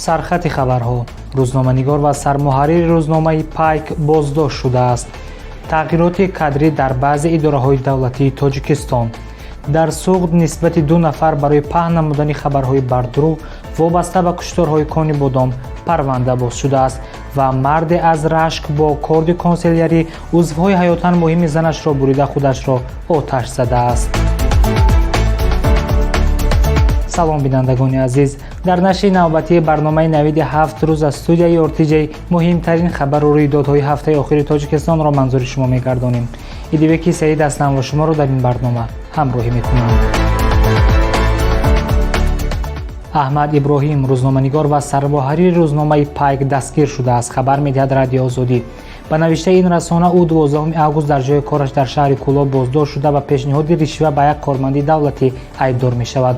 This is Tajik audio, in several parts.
сархати хабарҳо. рӯзноманигор ва сармуҳаррири рӯзномаи пайк боздошт шудааст. тағйироти кадрӣ дар баъзе идораҳои давлатии Тоҷикистон. дар суғд нисбати 2 нафар барои паҳн намудани хабарҳои бардурӯғ вобаста ба кушторҳои кони бодом парванда боз шудааст ва марде аз рашк бо корди консилярӣ узвҳои ҳаётан муҳими занашро бурида худашро оташ задааст. салом бинандагони азиз, дар нашри навбатии барномаи навиди 7 рӯз аз студияи ортиҷаи муҳимтарин хабару рӯйдодҳои ҳафтаи охири Тоҷикистонро манзури шумо мегардонем. идибеки саид ҳастам ва шуморо дар ин барнома ҳамроҳӣ мекунам. аҳмад иброҳим, рӯзноманигор ва сармуҳаррири рӯзномаи пайк дастгир шудааст, хабар медиҳад Радиои Озодӣ. ба навиштаи ин расона ӯ 12 август дар ҷои кораш дар шаҳри Кӯлоб боздошт шуда ба пешниҳоди ришва ба як корманди давлатӣ айбдор мешавад.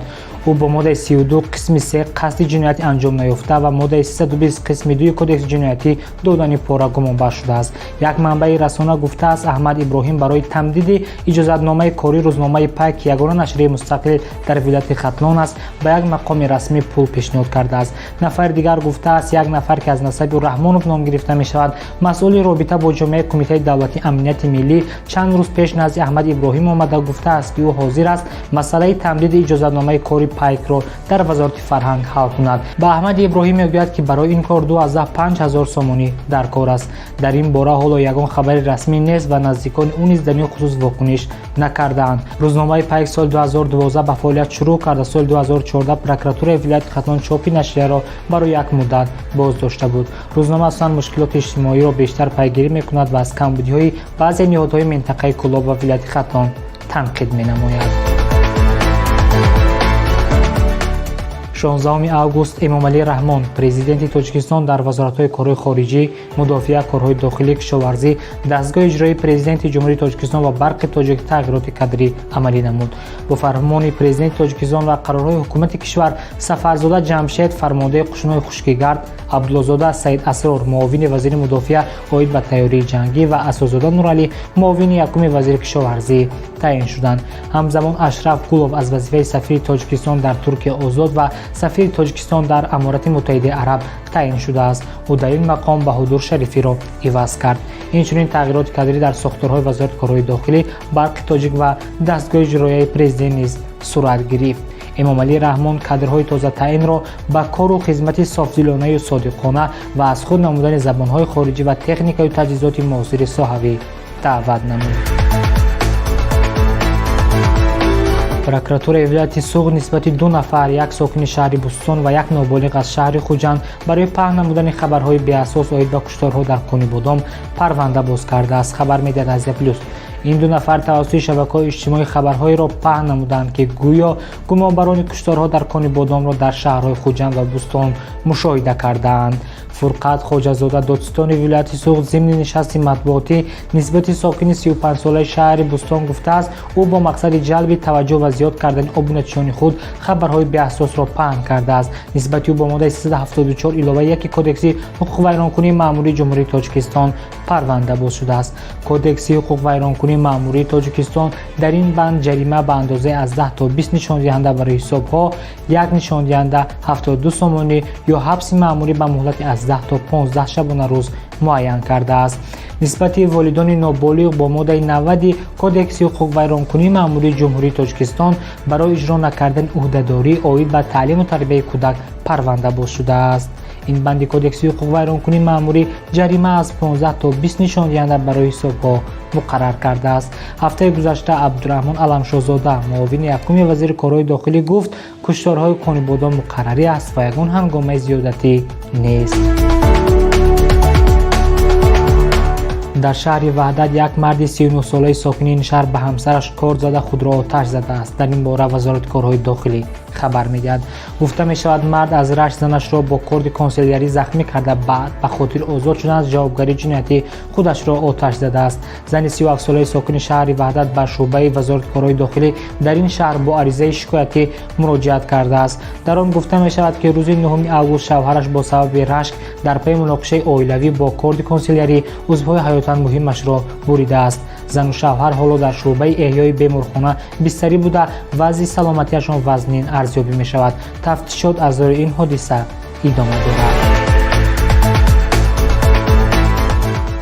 ӯ бо моддаи 32 қисми 3 қасди ҷиноятӣ анҷом наёфта ва моддаи 320 қисми 2 кодекси ҷиноятӣ додани пора гумонбар шудааст. як манбаи расона гуфтааст, Аҳмад Иброҳим барои тамдиди иҷозатномаи кори рӯзномаи пайк ки ягона нашрии мустақил дар вилояти Хатлон аст, ба як мақоми расмӣ пул пешниҳод кардааст. нафари дигар гуфтааст, як нафар ки аз насаби Раҳмонов ном гирифта мешавад, масъули робита бо ҷомеаи Кумитаи давлатии амнияти миллӣ чанд рӯз пеш назди Аҳмад Иброҳим омада гуфтааст, ки ӯ ҳозир аст масъалаи тамдиди иҷозатномаи кори пайкро дар вазорати фарҳанг ҳал кунад. ба Аҳмади Иброҳим мегӯяд, ки барои ин кор 12,500 сомонӣ дар кор аст. дар ин бора ҳоло ягон хабари расмӣ нест ва наздикони ӯ низ дар ин хусус вокуниш накардаанд. рӯзномаи пайк соли 2012 ба фаъолият шурӯъ карда соли 2014 прокуратураи вилояти Хатлон чопи нашрияро барои як муддат боздошта буд. рӯзнома асосан мушкилоти иҷтимоиро бештар пайгирӣ мекунад ва аз камбудиҳои баъзе ниҳодҳои минтақаи Кӯлоб ва вилояти Хатлон танқид менамояд. 16 август Эмомалӣ Раҳмон, президенти Тоҷикистон, дар вазоратҳои корҳои хориҷӣ, мудофиа, корҳои дохилӣ, кишоварзӣ, дастгоҳи иҷроии президенти ҷумҳурии Тоҷикистон ва барқи тоҷик тағйироти кадрӣ амалӣ намуд. бо фармони президенти Тоҷикистон ва қарорҳои ҳукумати кишвар, Сафарзода Ҷамшед, фармондаи қушунои хушкигард, Абдуллозода Саид Асрор, муовини вазири мудофиа оид ба тайёрии ҷангӣ ва Асозода Нуралӣ, муовини якуми вазири кишоварзӣ таъин шуданд. ҳамзамон Ашраф Гулов аз вазифаи сафири Тоҷикистон дар Туркия озод ва сафири Тоҷикистон дар Аморати Муттаҳидаи Араб таъин шудааст. ӯ дар ин мақом Баҳодур Шарифиро иваз кард. инчунин тағйироти кадрӣ дар сохторҳои вазорати корҳои дохилӣ, барқи тоҷик ва дастгоҳи иҷроияи президент низ сурат гирифт. Эмомалӣ Раҳмон кадрҳои тозатаъинро ба кору хизмати софдилонаю содиқона ва аз худ намудани забонҳои хориҷӣ ва техникаю таҷҳизоти муосири соҳавӣ даъват намуд. прокуратураи вилояти Суғд нисбати 2 нафар, як сокини шаҳри Бустон ва як ноболиғ аз шаҳри Хуҷанд барои паҳн намудани хабарҳои беасос оид ба кушторҳо дар кони бодом парванда боз кардааст. хабар медиҳад Азия Плюс. ин 2 нафар тавассути шабакаҳои иҷтимоӣ хабарҳоеро паҳн намуданд, ки гӯё гумонбарони кушторҳо дар кони бодомро дар шаҳрҳои Хуҷанд ва Бустон мушоҳида кардаанд. Фурқат Хоҷазода, додистони вилояти Суғд, зимни нишасти матбуотӣ нисбати сокини 35-солаи шаҳри Бустон гуфтааст, ӯ бо мақсади ҷалби таваҷҷӯҳ ва зиёд кардани обунатишони худ хабарҳои беасосро паҳн кардааст. нисбати ӯ бо моддаи 374 илова 1 кодекси ҳуқуқвайронкунии маъмурии ҷумҳурии Тоҷикистон парванда боз шудааст. кодекси ҳуқуқвайронкунии маъмурии Тоҷикистон дар ин банд ҷарима ба андозаи аз 10 то 20 нишондиҳанда барои ҳисобҳо, як нишондиҳанда 72 сомонӣ ё ҳабси маъмурӣ ба муҳлати аз 10 то 15 шабона рӯз муайян кардааст. нисбати волидони ноболиғ бо моддаи 90 кодекси ҳуқуқвайронкунии маъмурии ҷумҳурии Тоҷикистон барои иҷро накардани ӯҳдадорӣ оид ба таълиму тарбияи кӯдак парванда боз шудааст. ин банди кодекси ҳуқуқвайронкунии маъмурӣ ҷарима аз 15 то 20 нишондиҳанда барои ҳисобҳо муқаррар кардааст. ҳафтаи гузашта Абдураҳмон Аламшозода, муовини якуми вазири корҳои дохилӣ гуфт, кушторҳои кони бодом муқаррарӣ аст ва ягон ҳангомаи зиёдатӣ нест. дар шаҳри Ваҳдат як марди 39-солаи сокини ин шаҳр ба ҳамсараш корд зада худро оташ задааст. дар ин бора вазорати корҳои дохилӣ хабар медиҳад. гуфта мешавад, мард аз рашк занашро бо корди консилярӣ захмӣ карда, баъд ба хотири озод шудан аз ҷавобгарии ҷиноятӣ худашро оташ задааст. зани 37-солаи сокини шаҳри Ваҳдат ба шуъбаи вазорати корҳои дохилӣ дар ин шаҳр бо аризаи шикоятӣ муроҷиат кардааст. дар он гуфта мешавад, ки рӯзи 9 август шавҳараш бо сабаби рашк дар пайи муноқишаи оилавӣ бо корди консилярӣ узвҳои ҳаётан муҳимашро буридааст. зану шавҳар ҳоло дар шуъбаи эҳёи беморхона бистарӣ буда вазъи саломатиашон вазнин арзёбӣ мешавад. тафтишот аз рӯи ин ҳодиса ادامه دارد.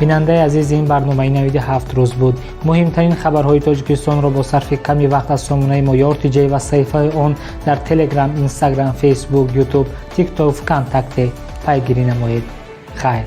بیننده عزیز، این برنامه 97 روز بود. مهمترین خبرهای تاجیکستان را با صرف کمی وقت از سامانه ما یارتیجی و صفحه آن در تلگرام، اینستاگرام، فیسبوک، یوتیوب، تیک توک و کانتکت پیگیری نمایید. خیر.